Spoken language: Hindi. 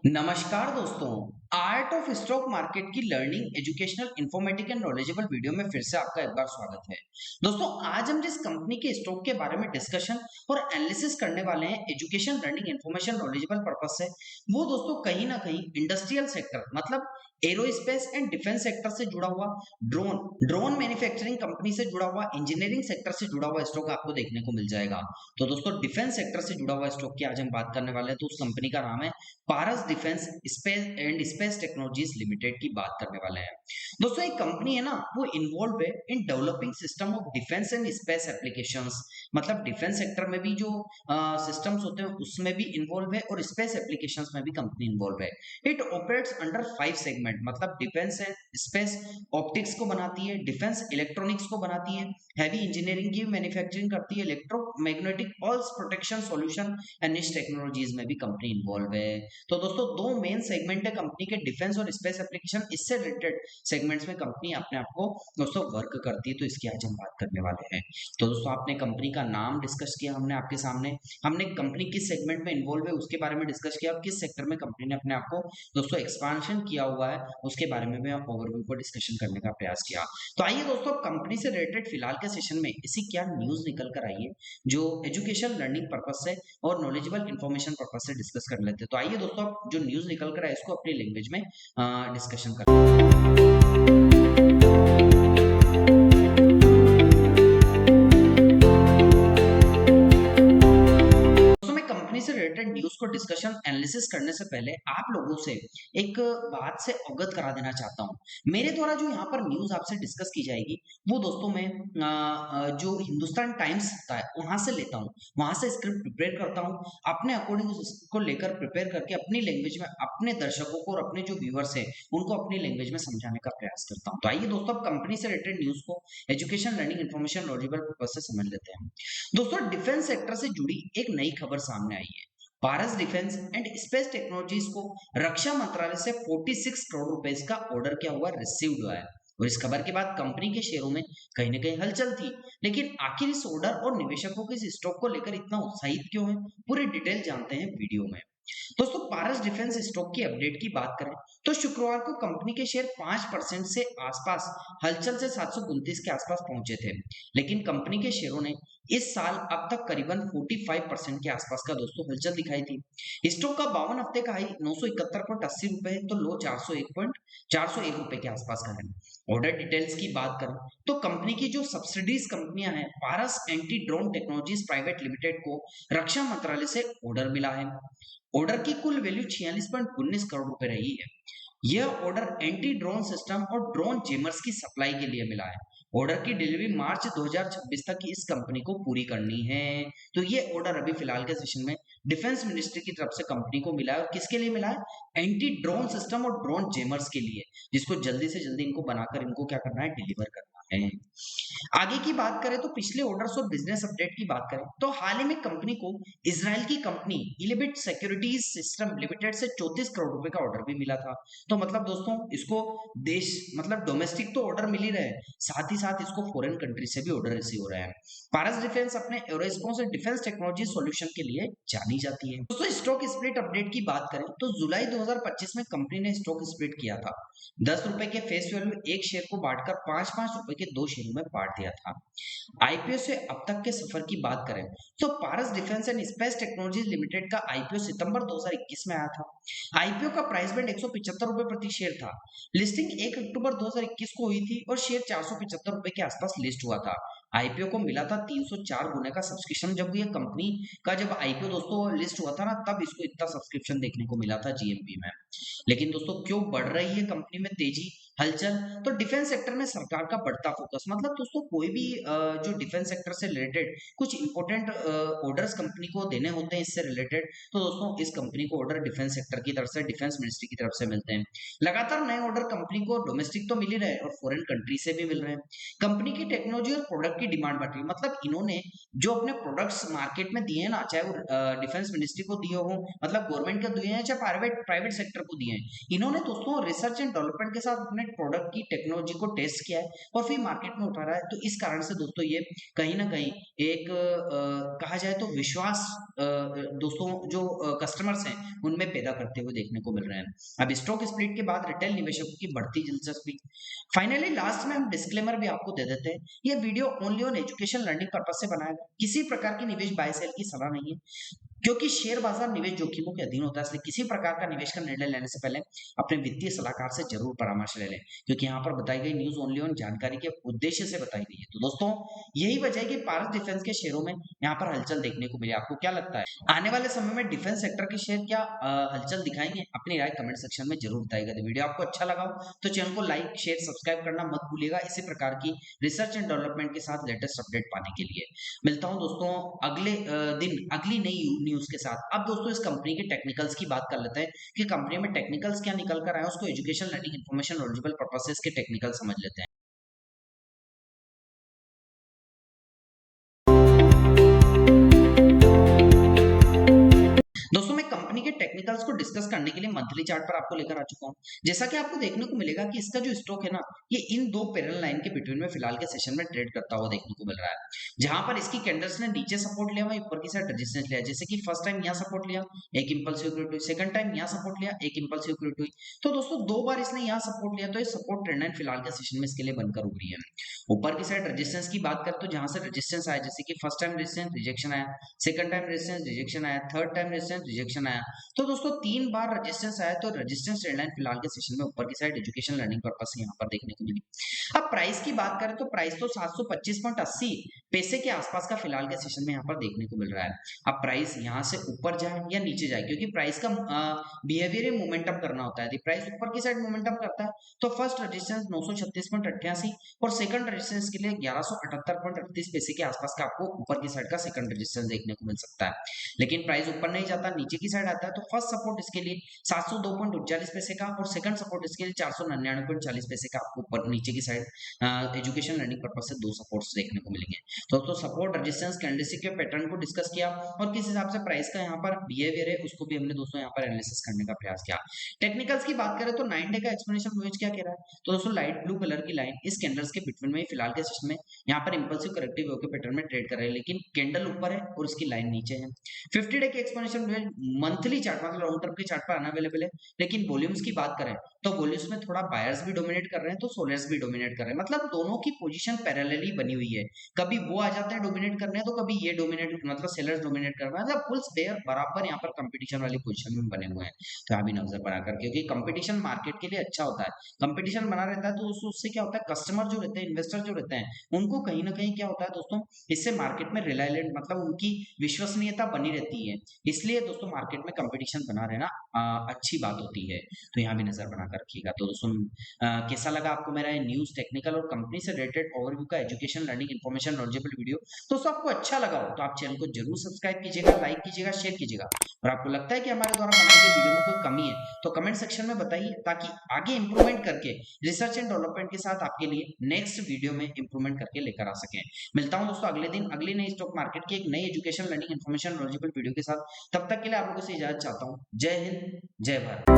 नमस्कार दोस्तों। आर्ट ऑफ स्टॉक मार्केट की learning educational informative and knowledgeable video में फिर से आपका एक बार स्वागत है। दोस्तों, आज हम जिस कंपनी के स्टॉक के बारे में डिस्कशन और एनालिसिस करने वाले हैं education learning information knowledgeable purpose से, वो दोस्तों कहीं ना कहीं इंडस्ट्रियल सेक्टर मतलब एरोस्पेस एंड डिफेंस सेक्टर से जुड़ा हुआ, ड्रोन ड्रोन मैन्युफैक्चरिंग कंपनी से जुड़ा हुआ, इंजीनियरिंग सेक्टर से जुड़ा हुआ स्टॉक आपको देखने को मिल जाएगा। तो दोस्तों, डिफेंस सेक्टर से जुड़ा हुआ स्टॉक की आज हम बात करने वाले हैं। तो उस कंपनी का नाम है Paras defence space and space technologies limited की बात करने वाले हैं। दोस्तों, एक कंपनी है ना, वो इन्वॉल्व है in developing system of defence and space applications. मतलब डिफेंस सेक्टर में भी जो सिस्टम्स होते हैं उसमें भी इन्वॉल्व है और स्पेस एप्लीकेशंस में भी कंपनी इन्वॉल्व है। इट ऑपरेट्स अंडर 5 सेगमेंट, मतलब डिफेंस एंड स्पेस ऑप्टिक्स को बनाती है, डिफेंस इलेक्ट्रॉनिक्स को बनाती है, हैवी इंजीनियरिंग की मैन्युफैक्चरिंग करती है, electromagnetic pulse protection solution and निश टेक्नोलॉजीज में भी कंपनी इन्वॉल्व है। तो दोस्तों, दो मेन सेगमेंट है कंपनी के, डिफेंस और स्पेस एप्लीकेशन। इससे रिलेटेड सेगमेंट्स में कंपनी अपने आप को दोस्तों वर्क करती है। तो इसकी आज हम बात करने वाले हैं। तो दोस्तों, आपने कंपनी का नाम डिस्कस किया, हमने आपके सामने, हमने कंपनी किस सेगमेंट में इन्वॉल्व है उसके बारे में डिस्कस किया, किस सेक्टर में कंपनी ने अपने आप को दोस्तों एक्सपांशन किया हुआ है उसके बारे में भी ओवरव्यू पर डिस्कशन करने का प्रयास किया। तो आइए दोस्तों, कंपनी से रिलेटेड फिलहाल के सेशन में इसी क्या न्यूज निकल कर आई है जो एजुकेशन लर्निंग पर्पस से और नॉलेजेबल इंफॉर्मेशन पर्पस से डिस्कस कर लेते हैं। तो आइए दोस्तों, जो न्यूज निकल कर है इसको अपनी लैंग्वेज में डिस्कशन करते हैं। दोस्तों, मैं कंपनी से रिलेटेड न्यूज को डिस्कशन एनालिसिस करने से पहले आप लोगों से एक बात से अवगत करा देना चाहता हूं। मेरे द्वारा जो यहाँ पर न्यूज आपसे डिस्कस की जाएगी वो दोस्तों मैं जो हिंदुस्तान टाइम्स होता है वहां से लेता हूँ, वहां से स्क्रिप्ट प्रिपेयर करता हूँ, अपने अकॉर्डिंग उसको लेकर प्रिपेयर करके अपनी लैंग्वेज में अपने दर्शकों को और अपने जो व्यूअर्स है उनको अपनी लैंग्वेज में समझाने का प्रयास करता हूँ। तो आइए दोस्तों, अब कंपनी से रिलेटेड न्यूज को education learning information knowledgeable purpose से समझ लेते हैं। दोस्तों, डिफेंस सेक्टर से जुड़ी एक नई खबर सामने आई है। Paras defence and space technologies को रक्षा मंत्रालय से 46 करोड़ रुपए का ऑर्डर क्या हुआ, रिसीव्ड हुआ है। और इस खबर के बाद कंपनी के शेयरों में कहीं ना कहीं हलचल थी। लेकिन आखिर इस ऑर्डर और निवेशकों के इस स्टॉक को लेकर इतना उत्साहित क्यों है, पूरी डिटेल जानते हैं वीडियो में। दोस्तों, पारस डिफेंस स्टॉक की अपडेट की बात करें तो शुक्रवार को कंपनी के शेयर 5% से आसपास हलचल से 729 के आसपास पहुंचे थे। लेकिन कंपनी के शेयरों ने इस साल अब तक करीबन 45% के आसपास का दोस्तों हलचल दिखाई थी। स्टॉक का 52 हफ्ते का हाई 971.80 रुपए तो लो 401 रुपए के आसपास का है। ऑर्डर डिटेल्स की बात करें तो कंपनी की जो सब्सिडीज कंपनियां हैं, Paras anti drone technologies private limited को रक्षा मंत्रालय से ऑर्डर मिला है। ऑर्डर की कुल वैल्यू 46.19 करोड़ रुपए रही है। यह ऑर्डर एंटी ड्रोन सिस्टम और ड्रोन जेमर्स की सप्लाई के लिए मिला है। ऑर्डर की डिलीवरी मार्च 2026 तक इस कंपनी को पूरी करनी है। तो ये ऑर्डर अभी फिलहाल के सेशन में डिफेंस मिनिस्ट्री की तरफ से कंपनी को मिला है। और किसके लिए मिला है? एंटी ड्रोन सिस्टम और ड्रोन जेमर्स के लिए, जिसको जल्दी से जल्दी इनको बनाकर इनको क्या करना है, डिलीवर करना है। आगे की बात करें तो पिछले ऑर्डर्स और बिजनेस अपडेट की बात करें तो हाल ही में कंपनी को इजराइल की कंपनी इलिबिट सिक्योरिटीज सिस्टम लिमिटेड से 34 करोड़ रुपए का ऑर्डर भी मिला था। तो मतलब दोस्तों, इसको देश मतलब डोमेस्टिक तो ऑर्डर मिल ही रहे हैं, साथ ही साथ इसको फॉरेन कंट्री से भी ऑर्डर रिसीव हो रहे हैं। पारस डिफेंस अपने एरोस्पेस और डिफेंस टेक्नोलॉजी सॉल्यूशन के लिए जानी जाती है। दोस्तों, स्टॉक स्प्लिट अपडेट की बात करें तो जुलाई 2025 में कंपनी ने स्टॉक स्प्लिट किया था। 10 रुपए के फेस वैल्यू एक शेयर को बांटकर 5-5 रुपए के दो शेयरों में बांट दिया था। आईपीओ से अब तक के सफर की बात करें तो Paras defence and space technologies limited का आईपीओ सितंबर 2021 में आया था। आईपीओ का प्राइस बैंड 175 रुपए प्रति शेयर था। लिस्टिंग 1 अक्टूबर 2021 को हुई थी और शेयर 475 रुपए के आसपास लिस्ट हुआ था। आईपीओ को मिला था 304 गुने का सब्सक्रिप्शन। जब ये कंपनी का जब आईपीओ दोस्तों लिस्ट हुआ था ना, तब इसको इतना सब्सक्रिप्शन देखने को मिला था जीएमपी में। लेकिन दोस्तों, क्यों बढ़ रही है कंपनी में तेजी, हलचल? तो डिफेंस सेक्टर में सरकार का बढ़ता फोकस, मतलब दोस्तों कोई भी जो डिफेंस सेक्टर से रिलेटेड कुछ इंपॉर्टेंट ऑर्डर्स कंपनी को देने होते हैं इससे रिलेटेड, तो दोस्तों इस कंपनी को ऑर्डर डिफेंस सेक्टर की तरफ से, डिफेंस मिनिस्ट्री की तरफ से मिलते हैं। लगातार नए ऑर्डर कंपनी को डोमेस्टिक तो मिल ही रहे हैं और फॉरेन कंट्री से भी मिल रहे हैं। कंपनी की टेक्नोलॉजी और प्रोडक्ट की डिमांड बढ़ रही है। मतलब इन्होंने जो अपने प्रोडक्ट्स मार्केट में दिए हैं ना, चाहे वो डिफेंस मिनिस्ट्री को दिए हो, मतलब गवर्नमेंट को दिए हैं, चाहे प्राइवेट प्राइवेट सेक्टर को दिए हैं, इन्होंने दोस्तों रिसर्च एंड डेवलपमेंट के साथ अपने प्रोडक्ट की टेक्नोलॉजी को टेस्ट किया है और फिर मार्केट में उतारा है। तो इस कारण से दोस्तों ये कहीं न कहीं एक कहा जाए तो विश्वास दोस्तों जो कस्टमर्स हैं उनमें पैदा करते हुए देखने को मिल रहे हैं। अब स्टॉक स्प्लिट के बाद रिटेल निवेशकों की बढ़ती दिलचस्पी। फाइनली लास्ट में हम डिस्क्लेमर भी आपको दे देते हैं। ये video only on education learning purpose से बनाया गया। किसी प्रकार की निवेश बाय सेल की सलाह नहीं है। क्योंकि शेयर बाजार निवेश जोखिमों के अधीन होता है, इसलिए किसी प्रकार का निवेश का निर्णय लेने से पहले अपने वित्तीय सलाहकार से जरूर परामर्श ले लें, क्योंकि यहाँ पर बताई गई न्यूज ओनली ऑन जानकारी के उद्देश्य से बताई गई है। तो दोस्तों यही वजह है कि भारत डिफेंस के शेयरों में यहाँ पर हलचल देखने को मिली। आपको क्या लगता है आने वाले समय में डिफेंस सेक्टर के शेयर क्या हलचल दिखाएंगे? अपनी राय कमेंट सेक्शन में जरूर बताइएगा। तो वीडियो आपको अच्छा लगा हो तो चैनल को लाइक शेयर सब्सक्राइब करना मत भूलिएगा। इसी प्रकार की रिसर्च एंड डेवलपमेंट के साथ लेटेस्ट अपडेट पाने के लिए मिलता हूं दोस्तों अगले दिन अगली नई न्यूज के साथ। अब दोस्तों इस कंपनी के टेक्निकल्स की बात कर लेते हैं कि कंपनी में टेक्निकल्स क्या निकल कर आए, उसको education learning information knowledgeable purposes के टेक्निकल समझ लेते हैं। दोस्तों मैं कंपनी के टेक्निकल्स को डिस्कस करने के लिए मंथली चार्ट पर आपको लेकर आ चुका हूं। जैसा कि आपको देखने को मिलेगा कि इसका जो स्टॉक है ना, ये इन दो पैरेलल लाइन के बिटवीन में फिलहाल के सेशन में ट्रेड करता हुआ देखने को मिल रहा है, जहां पर इसकी कैंडल्स ने नीचे सपोर्ट लिया, वहीं ऊपर की साइड रेजिस्टेंस लिया। जैसे कि फर्स्ट टाइम यहां सपोर्ट लिया, एक इंपल्सिव क्रिएट हुई, सेकंड टाइम यहां सपोर्ट लिया, एक इंपल्सिव क्रिएट हुई। तो दोस्तों दो बार इसने यहां सपोर्ट लिया, तो ये सपोर्ट ट्रेंड लाइन फिलहाल के सेशन में इसके लिए बनकर उभरी है। ऊपर की साइड रेजिस्टेंस की बात करें तो जहां से रेजिस्टेंस आया, जैसे कि फर्स्ट टाइम रेजिस्टेंस रिजेक्शन आया, सेकंड टाइम रेजिस्टेंस रिजेक्शन आया, थर्ड टाइम रेजिस्टेंस रिजेक्शन आया। तो दोस्तों तीन बार रेजिस्टेंस आया, तो रेजिस्टेंस ट्रेंड लाइन फिलहाल के सेशन में ऊपर की साइड एजुकेशन लर्निंग पर्पस से यहाँ पर देखने को मिली। अब प्राइस की बात करें तो प्राइस तो 725.80 पैसे के आसपास का फिलहाल के सेशन में यहाँ पर देखने को मिल रहा है। अब प्राइस यहाँ से ऊपर जाए या नीचे जाए, क्योंकि प्राइस का बिहेवियर मोमेंटम करना होता है। यदि प्राइस ऊपर की साइड मोमेंटम करता है तो फर्स्ट रेजिस्टेंस 936.88 और सेकंड रेजिस्टेंस के लिए 1178.38 पैसे के आसपास का आपको ऊपर की साइड का सेकंड रेजिस्टेंस देखने को मिल सकता है। लेकिन प्राइस ऊपर नहीं जाता, नीचे की साइड आता है, तो फर्स्ट सपोर्ट इसके लिए 702.39 पैसे का और सेकंड सपोर्ट इसके लिए 499.40 पैसे का आपको ऊपर नीचे की साइड एजुकेशन लर्निंग पर्पस से दो सपोर्ट्स देखने को मिलेंगे। तो दोस्तों सपोर्ट रेजिस्टेंस कैंडलस्टिक के पैटर्न को डिस्कस किया और किस हिसाब से प्राइस का यहाँ पर बिहेवियर है उसको भी हमने दोस्तों यहाँ पर एनालिसिस करने का प्रयास किया। टेक्निकल्स की बात करें तो 9 डे का एक्सप्लेनेशन मूवीज क्या कह रहा है, तो दोस्तों लाइट ब्लू कलर की लाइन इस कैंडल्स के बिटवीन में फिलहाल के सेशन में यहाँ पर इंपल्सिव करेक्टिव के पैटर्न में ट्रेड कर रहे हैं, लेकिन कैंडल ऊपर है और इसकी लाइन नीचे है। 50 डे के एक्सप्लेनेशन मंथली चार्ट मतलब लॉन्ग टर्म के चार्ट पर अनअवेलेबल है, लेकिन वॉल्यूम्स की बात करें तो वॉल्यूम्स में थोड़ा बायर्स भी डोमिनेट कर रहे हैं तो सेलर्स भी डोमिनेट कर रहे हैं, मतलब दोनों की पोजीशन पैरेलली बनी हुई है। कभी वो आ जाते हैं डोमिनेट करने तो कभी ये डोमिनेट मतलब सेलर्स डोमिनेट कर रहे हैं, मतलब फुल देयर बराबर यहाँ पर कंपटीशन वाली पोजीशन में बने हुए हैं। तो अभी नजर बनाकर, क्योंकि कंपटीशन मार्केट के लिए अच्छा होता है, कंपटीशन बना रहता है तो उससे क्या होता है, कस्टमर जो रहते हैं इन्वेस्टर जो रहते हैं उनको कहीं ना कहीं क्या होता है दोस्तों, इससे मार्केट में रिलायलेंट मतलब उनकी विश्वसनीयता बनी रहती है। इसलिए दोस्तों मार्केट में कंपटीशन बना रहना अच्छी बात होती है। तो यहाँ भी नजर बनाकर रखिएगा। तो दोस्तों कैसा लगा आपको मेरा न्यूज टेक्निकल और कंपनी से रिलेटेड ओवरव्यू का education learning information knowledgeable video? दोस्तों आपको अच्छा लगा हो तो आप चैनल को जरूर सब्सक्राइब कीजिएगा, लाइक कीजिएगा, शेयर कीजिएगा। और आपको लगता है कि हमारे द्वारा बनाई गई वीडियो में कोई कमी है तो कमेंट सेक्शन में बताइए, ताकि आगे इंप्रूवमेंट करके रिसर्च एंड डेवलपमेंट के साथ आपके लिए नेक्स्ट वीडियो में इंप्रूवमेंट करके लेकर आ सके। मिलता हूं दोस्तों अगले दिन अगली नई स्टॉक मार्केट की एक नई education learning information knowledgeable video के साथ। तब तक के लिए आप लोगों से इजाजत चाहता हूं। जय हिंद, जय भारत।